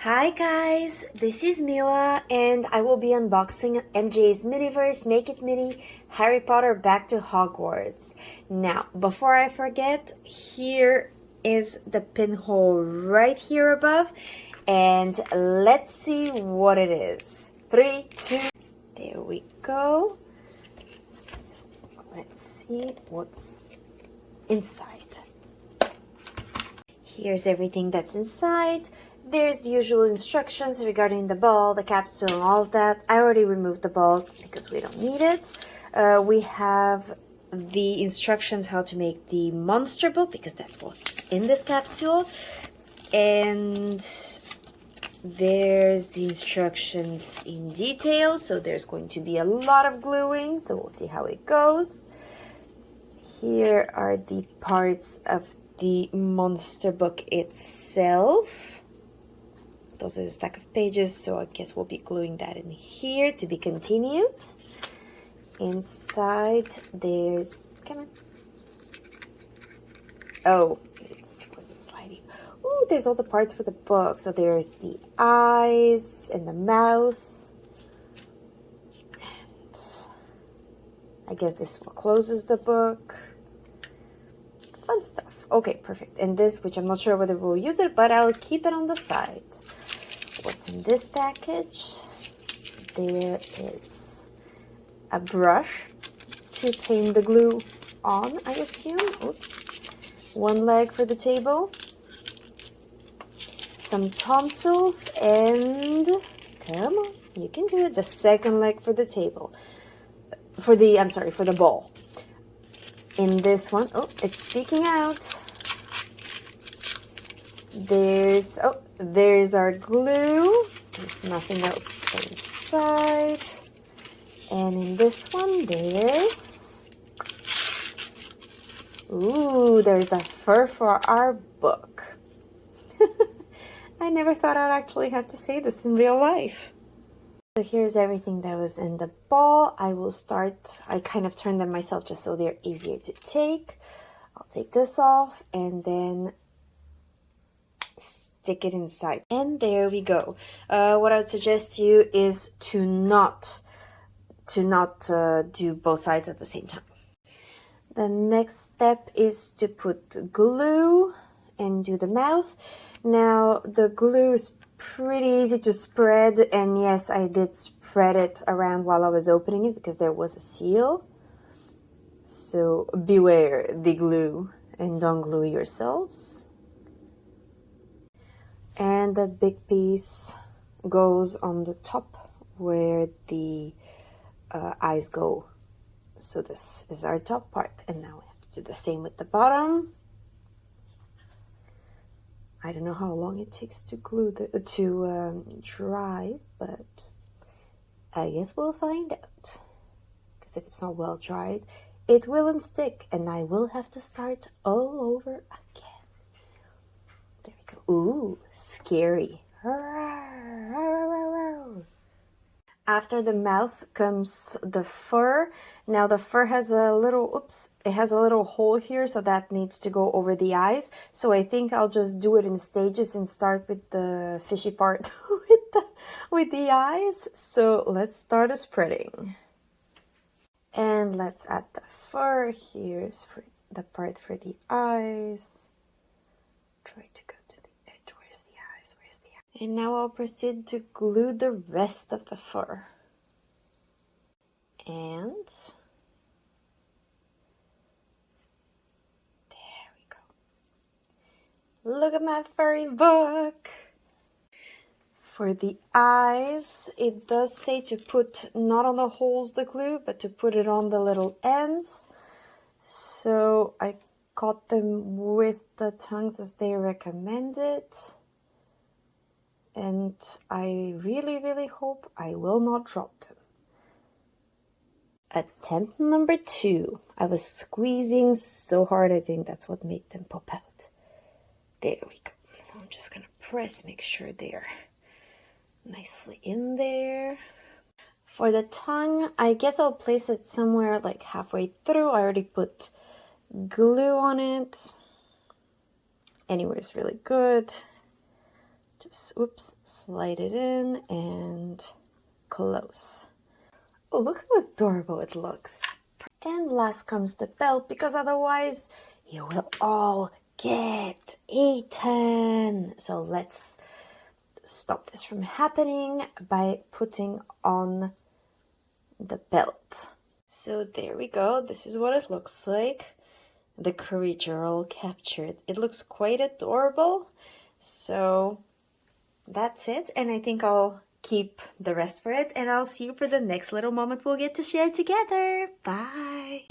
Hi guys, this is Mila and I will be unboxing MJ's Miniverse Make It Mini Harry Potter Back to Hogwarts. Now, before I forget, here is the pinhole right here above and let's see what it is. 3, 2, there we go. So, let's see what's inside. Here's everything that's inside. There's the usual instructions regarding the ball, the capsule, and all of that. I already removed the ball because we don't need it. We have the instructions how to make the monster book because that's what's in this capsule. And there's the instructions in detail. So there's going to be a lot of gluing. So we'll see how it goes. Here are the parts of the monster book itself. Those are a stack of pages, so I guess we'll be gluing that in here to be continued. Inside there's, come on. Oh, it wasn't sliding. Ooh, there's all the parts for the book. So there's the eyes and the mouth. And I guess this one closes the book. Fun stuff. Okay, perfect. And this, which I'm not sure whether we'll use it, but I'll keep it on the side. What's in this package? There is a brush to paint the glue on, I assume. Oops. One leg for the table. Some tonsils and, come on, you can do it. The second leg for the table. For the ball. In this one, oh, it's speaking out. There's our glue. There's nothing else inside. And in this one, there's the fur for our book. I never thought I'd actually have to say this in real life. So here's everything that was in the ball. I kind of turned them myself just so they're easier to take. I'll take this off and then stick it inside. And there we go. What I would suggest to you is to not do both sides at the same time. The next step is to put glue and do the mouth. Now the glue is pretty easy to spread, and yes, I did spread it around while I was opening it because there was a seal. So beware the glue and don't glue yourselves. And the big piece goes on the top where the eyes go. So this is our top part, and now we have to do the same with the bottom. I don't know how long it takes to glue dry, but I guess we'll find out. Because if it's not well dried, it will stick, and I will have to start all over again. There we go. Ooh, scary. After the mouth comes the fur. Now the fur has a little hole here, so that needs to go over the eyes. So I think I'll just do it in stages and start with the fishy part with the eyes. So let's start spreading. And let's add the fur. Here's the part for the eyes. Try to go to the edge. Where's the eyes? Where's the eyes? And now I'll proceed to glue the rest of the fur. And there we go. Look at my furry book. For the eyes, it does say to put not on the holes the glue, but to put it on the little ends. So I got them with the tongues as they recommended. And I really, really hope I will not drop them. Attempt number 2. I was squeezing so hard, I think that's what made them pop out. There we go. So I'm just gonna press, make sure they're nicely in there. For the tongue, I guess I'll place it somewhere like halfway through. I already put glue on it. Anywhere is really good. Just, oops, slide it in and close. Oh, look how adorable it looks. And last comes the belt, because otherwise you will all get eaten. So let's stop this from happening by putting on the belt. So there we go. This is what it looks like. The creature all captured. It looks quite adorable. So that's it. And I think I'll keep the rest for it. And I'll see you for the next little moment we'll get to share together. Bye.